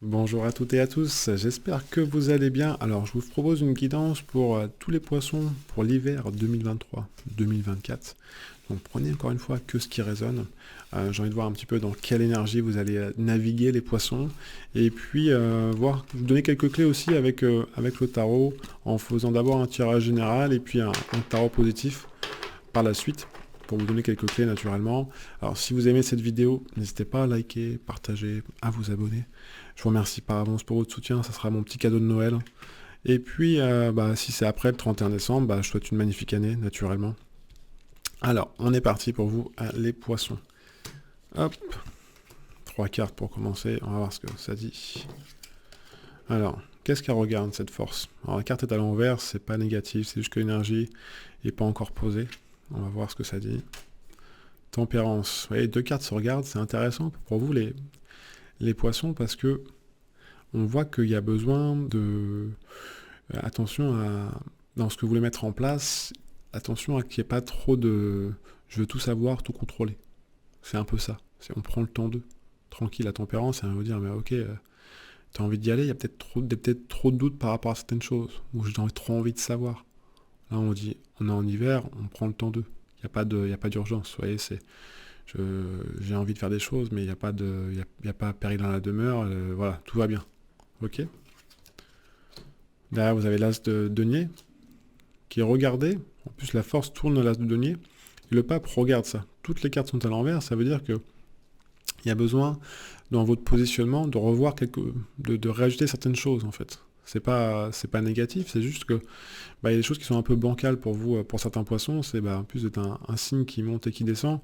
Bonjour à toutes et à tous, j'espère que vous allez bien. Alors je vous propose une guidance pour tous les poissons pour l'hiver 2023-2024. Donc prenez encore une fois que ce qui résonne. J'ai envie de voir un petit peu dans quelle énergie vous allez naviguer les poissons. Et puis vous donner quelques clés aussi avec le tarot en faisant d'abord un tirage général et puis un tarot positif par la suite pour vous donner quelques clés naturellement. Alors si vous aimez cette vidéo, n'hésitez pas à liker, partager, à vous abonner. Je vous remercie par avance pour votre soutien, ça sera mon petit cadeau de Noël. Et puis si c'est après le 31 décembre, je souhaite une magnifique année naturellement. Alors, on est parti pour vous, les poissons. Hop, 3 cartes pour commencer, on va voir ce que ça dit. Alors, qu'est-ce qu'elle regarde cette force? Alors la carte est à l'envers, c'est pas négatif, c'est juste que l'énergie n'est pas encore posée. On va voir ce que ça dit. Tempérance. Vous voyez, 2 cartes se regardent, c'est intéressant pour vous les poissons parce que on voit qu'il y a besoin de... attention dans ce que vous voulez mettre en place, attention à qu'il n'y ait pas trop de... je veux tout savoir, tout contrôler. C'est un peu ça. On prend le temps d'eux. Tranquille, la tempérance, c'est à vous dire, mais ok, t'as envie d'y aller, il y a peut-être trop de doutes par rapport à certaines choses, ou j'ai trop envie de savoir. Là, on dit, on est en hiver, on prend le temps d'eux. Il n'y a pas d'urgence. Vous voyez, j'ai envie de faire des choses, mais il n'y a pas péril dans la demeure. Voilà, tout va bien. Ok. Derrière, vous avez l'as de denier qui est regardé. En plus, la force tourne l'as de denier. Et le pape regarde ça. Toutes les cartes sont à l'envers. Ça veut dire que il y a besoin, dans votre positionnement, de revoir de réajouter certaines choses, en fait. C'est pas négatif, c'est juste que il y a des choses qui sont un peu bancales pour vous, pour certains poissons. C'est en plus d'être un signe qui monte et qui descend,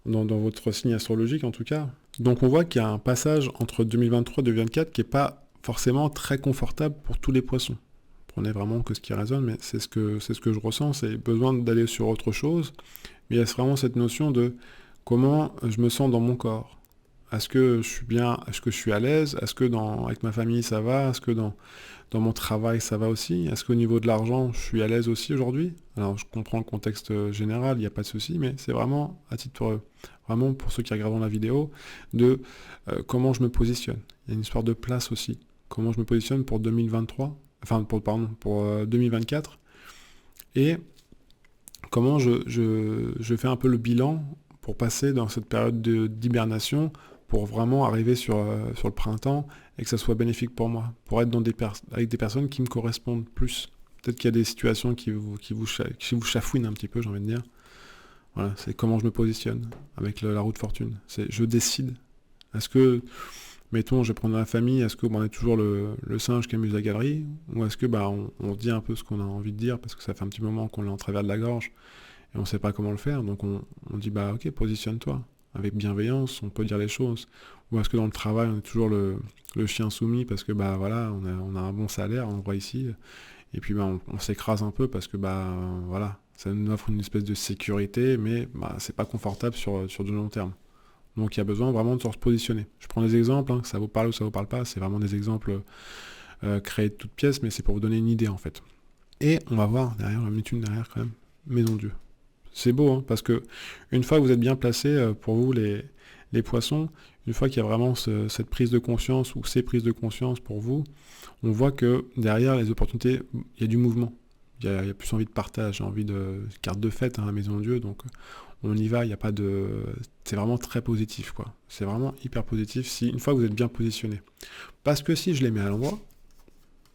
dans votre signe astrologique en tout cas. Donc on voit qu'il y a un passage entre 2023 et 2024 qui n'est pas forcément très confortable pour tous les poissons. Prenez vraiment que ce qui résonne, mais c'est ce que je ressens, c'est besoin d'aller sur autre chose. Mais il y a vraiment cette notion de comment je me sens dans mon corps. Est-ce que je suis bien, est-ce que je suis à l'aise? Est-ce que avec ma famille ça va? Est-ce que dans mon travail ça va aussi? Est-ce qu'au niveau de l'argent je suis à l'aise aussi aujourd'hui? Alors je comprends le contexte général, il n'y a pas de souci, mais c'est vraiment à titre, vraiment pour ceux qui regardent la vidéo, de comment je me positionne. Il y a une histoire de place aussi. Comment je me positionne pour 2023, enfin pour 2024. Et comment je fais un peu le bilan pour passer dans cette période d'hibernation pour vraiment arriver sur le printemps et que ça soit bénéfique pour moi, pour être avec des personnes qui me correspondent plus. Peut-être qu'il y a des situations qui vous chafouinent un petit peu, j'ai envie de dire. Voilà, c'est comment je me positionne avec la roue de fortune. C'est je décide. Est-ce que, mettons, je vais prendre la famille, est-ce qu'on est toujours le singe qui amuse la galerie? Ou est-ce que on dit un peu ce qu'on a envie de dire parce que ça fait un petit moment qu'on l'a en travers de la gorge et on ne sait pas comment le faire, donc on dit ok, positionne-toi. Avec bienveillance, on peut dire les choses. Ou est-ce que dans le travail, on est toujours le chien soumis parce que voilà, on a un bon salaire, on le voit ici, et puis on s'écrase un peu parce que voilà, ça nous offre une espèce de sécurité, mais c'est pas confortable sur du long terme. Donc il y a besoin vraiment de se positionner. Je prends des exemples, que ça vous parle ou ça vous parle pas, c'est vraiment des exemples créés de toutes pièces, mais c'est pour vous donner une idée en fait. Et on va voir derrière, on va mettre une derrière quand même, Maison Dieu. C'est beau, parce que une fois que vous êtes bien placé, pour vous les poissons, une fois qu'il y a vraiment cette prise de conscience ou ces prises de conscience pour vous, on voit que derrière les opportunités, il y a du mouvement. Il y a plus envie de partage, envie de carte de fête à la Maison de Dieu, donc on y va, il n'y a pas de... C'est vraiment très positif, quoi. C'est vraiment hyper positif une fois que vous êtes bien positionné. Parce que si je les mets à l'endroit,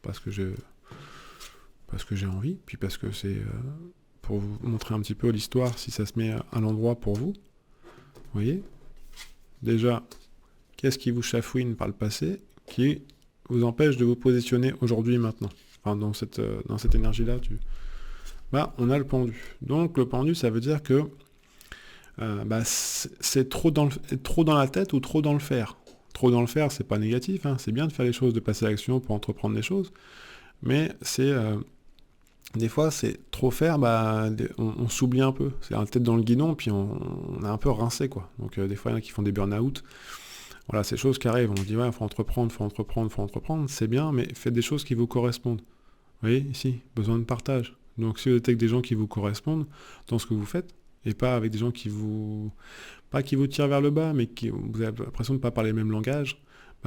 parce que j'ai envie, puis parce que c'est... pour vous montrer un petit peu l'histoire, si ça se met à l'endroit pour vous. Vous voyez? Déjà, qu'est-ce qui vous chafouine par le passé, qui vous empêche de vous positionner aujourd'hui et maintenant? Enfin, dans cette énergie-là, on a le pendu. Donc, le pendu, ça veut dire que c'est trop dans la tête ou trop dans le faire. Trop dans le faire, c'est pas négatif, c'est bien de faire les choses, de passer à l'action pour entreprendre les choses, mais c'est... des fois, c'est trop faire, on s'oublie un peu. C'est la tête dans le guidon, puis on est un peu rincé, quoi. Donc, des fois, il y en a qui font des burn-out. Voilà, ces choses qui arrivent. On dit, ouais, faut entreprendre. C'est bien, mais faites des choses qui vous correspondent. Vous voyez, ici, besoin de partage. Donc, si vous êtes avec des gens qui vous correspondent dans ce que vous faites, et pas avec des gens pas qui vous tirent vers le bas, mais qui vous avez l'impression de ne pas parler le même langage,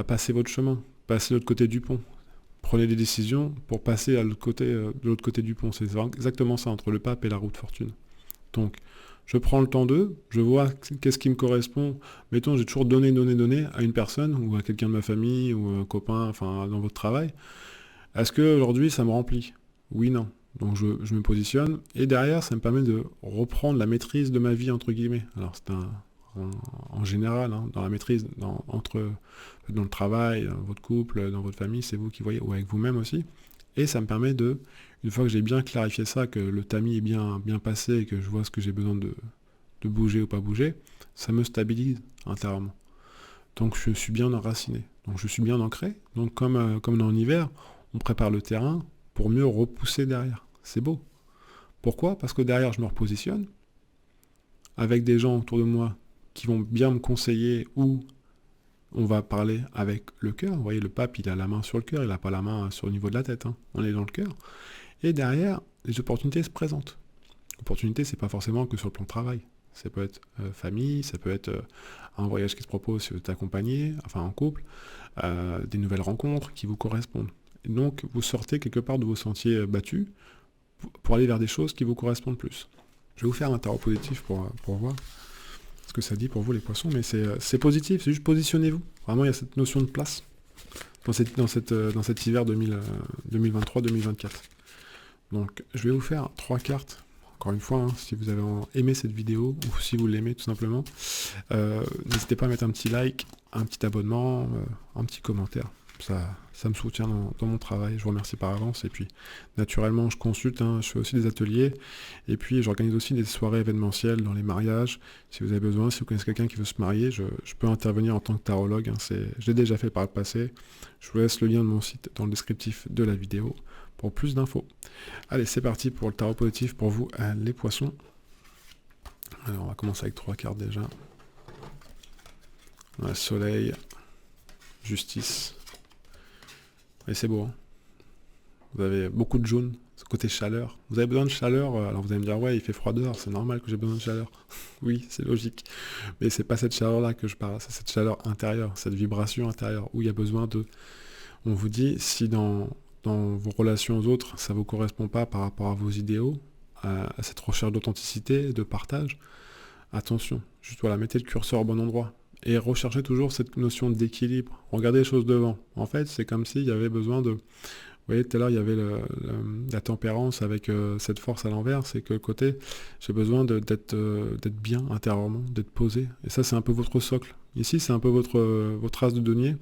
passez votre chemin. passez de l'autre côté du pont. Prenez des décisions pour passer de l'autre côté du pont. C'est exactement ça entre le pape et la roue de fortune. Donc, je prends le temps d'eux, je vois qu'est-ce qui me correspond. Mettons, j'ai toujours donné à une personne, ou à quelqu'un de ma famille, ou un copain, enfin, dans votre travail. Est-ce qu'aujourd'hui, ça me remplit? Oui, non. Donc, je me positionne, et derrière, ça me permet de reprendre la maîtrise de ma vie, entre guillemets. Alors, c'est en général, hein, dans la maîtrise, dans le travail, dans votre couple, dans votre famille, c'est vous qui voyez, ou avec vous-même aussi. Et ça me permet une fois que j'ai bien clarifié ça, que le tamis est bien passé et que je vois ce que j'ai besoin de bouger ou pas bouger, ça me stabilise intérieurement. Donc je suis bien enraciné, donc je suis bien ancré. Donc comme dans l'hiver, on prépare le terrain pour mieux repousser derrière. C'est beau. Pourquoi? Parce que derrière, je me repositionne avec des gens autour de moi qui vont bien me conseiller ou on va parler avec le cœur. Vous voyez, le pape, il a la main sur le cœur, il n'a pas la main sur le niveau de la tête. Hein. On est dans le cœur. Et derrière, les opportunités se présentent. L'opportunité, c'est pas forcément que sur le plan de travail. Ça peut être famille, ça peut être un voyage qui se propose si vous êtes accompagné, enfin en couple, des nouvelles rencontres qui vous correspondent. Et donc, vous sortez quelque part de vos sentiers battus pour aller vers des choses qui vous correspondent plus. Je vais vous faire un tarot positif pour voir ce que ça dit pour vous les poissons, mais c'est positif, c'est juste positionnez-vous. Vraiment, il y a cette notion de place dans cet hiver 2023-2024. Donc, je vais vous faire 3 cartes. Encore une fois, hein, si vous avez aimé cette vidéo, ou si vous l'aimez tout simplement, n'hésitez pas à mettre un petit like, un petit abonnement, un petit commentaire. Ça me soutient dans mon travail, je vous remercie par avance. Et puis, naturellement, je consulte, hein, je fais aussi des ateliers. Et puis, j'organise aussi des soirées événementielles dans les mariages. Si vous avez besoin, si vous connaissez quelqu'un qui veut se marier, je peux intervenir en tant que tarologue. Hein, je l'ai déjà fait par le passé. Je vous laisse le lien de mon site dans le descriptif de la vidéo pour plus d'infos. Allez, c'est parti pour le tarot positif pour vous, les poissons. Alors, on va commencer avec 3 cartes déjà. On a Soleil, Justice. Et c'est beau, hein. Vous avez beaucoup de jaune, ce côté chaleur. Vous avez besoin de chaleur, alors vous allez me dire, ouais, il fait froid dehors, c'est normal que j'ai besoin de chaleur. Oui, c'est logique. Mais c'est pas cette chaleur-là que je parle, c'est cette chaleur intérieure, cette vibration intérieure, où il y a besoin de... On vous dit, si dans vos relations aux autres, ça ne vous correspond pas par rapport à vos idéaux, à cette recherche d'authenticité, de partage, attention, juste voilà, mettez le curseur au bon endroit. Et recherchez toujours cette notion d'équilibre. Regardez les choses devant. En fait, c'est comme s'il y avait besoin de... Vous voyez, tout à l'heure, il y avait la tempérance avec cette force à l'envers. C'est que côté, j'ai besoin d'être bien intérieurement, d'être posé. Et ça, c'est un peu votre socle. Ici, c'est un peu votre as de denier.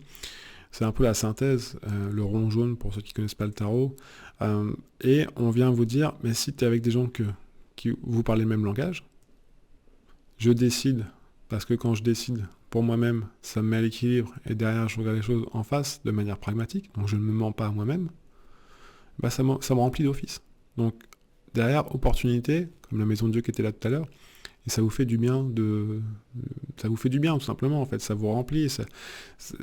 C'est un peu la synthèse, le rond jaune pour ceux qui ne connaissent pas le tarot. Et on vient vous dire, mais si tu es avec des gens qui vous parlez le même langage, je décide, parce que quand je décide pour moi-même, ça me met à l'équilibre, et derrière je regarde les choses en face de manière pragmatique, donc je ne me mens pas à moi-même, bah ça me remplit d'office. Donc derrière, opportunité, comme la maison de Dieu qui était là tout à l'heure, et ça vous fait du bien ça vous fait du bien tout simplement en fait, ça vous remplit,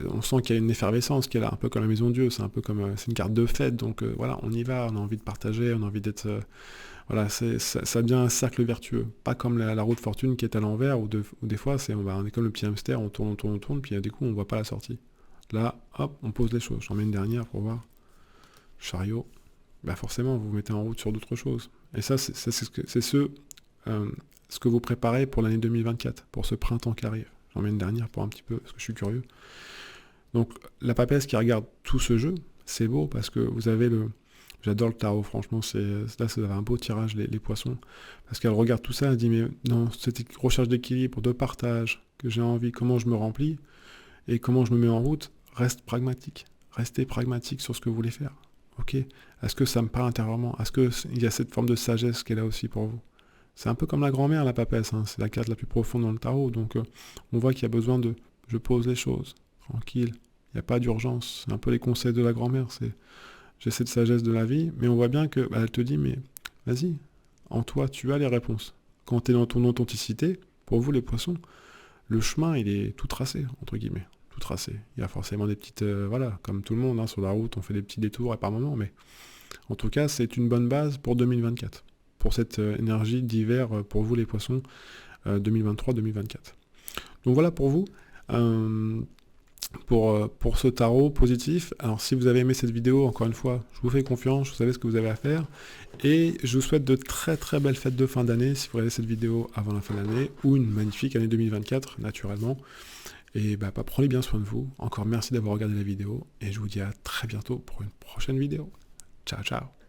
on sent qu'il y a une effervescence qui est là, un peu comme la maison de Dieu, c'est un peu comme, c'est une carte de fête, donc voilà, on y va, on a envie de partager, on a envie d'être, voilà, ça devient un cercle vertueux, pas comme la roue de fortune qui est à l'envers, où des fois on est comme le petit hamster, on tourne, puis du coup on voit pas la sortie. Là, hop, on pose les choses, j'en mets une dernière pour voir, chariot, bah forcément vous vous mettez en route sur d'autres choses, et ça c'est ce que vous préparez pour l'année 2024, pour ce printemps qui arrive. J'en mets une dernière pour un petit peu, parce que je suis curieux. Donc, la papesse qui regarde tout ce jeu, c'est beau, parce que vous avez J'adore le tarot, franchement, là, ça va un beau tirage, les poissons. Parce qu'elle regarde tout ça, elle dit, mais non, cette recherche d'équilibre, de partage, que j'ai envie, comment je me remplis, et comment je me mets en route, reste pragmatique. Restez pragmatique sur ce que vous voulez faire. Ok? Est-ce que ça me parle intérieurement? Est-ce qu'il y a cette forme de sagesse qui est là aussi pour vous? C'est un peu comme la grand-mère, la papesse, hein. C'est la carte la plus profonde dans le tarot, donc on voit qu'il y a besoin de... Je pose les choses, tranquille, il n'y a pas d'urgence. C'est un peu les conseils de la grand-mère, j'ai cette sagesse de la vie, mais on voit bien que elle te dit, mais vas-y, en toi, tu as les réponses. Quand tu es dans ton authenticité, pour vous les poissons, le chemin, il est tout tracé, entre guillemets, tout tracé. Il y a forcément des petites... voilà, comme tout le monde, hein, sur la route, on fait des petits détours par moment, mais en tout cas, c'est une bonne base pour 2024. Pour cette énergie d'hiver pour vous les poissons 2023-2024. Donc voilà pour vous. pour ce tarot positif. Alors si vous avez aimé cette vidéo, encore une fois, je vous fais confiance, vous savez ce que vous avez à faire. Et je vous souhaite de très très belles fêtes de fin d'année si vous regardez cette vidéo avant la fin d'année, ou une magnifique année 2024, naturellement. Et prenez bien soin de vous. Encore merci d'avoir regardé la vidéo, et je vous dis à très bientôt pour une prochaine vidéo. Ciao, ciao.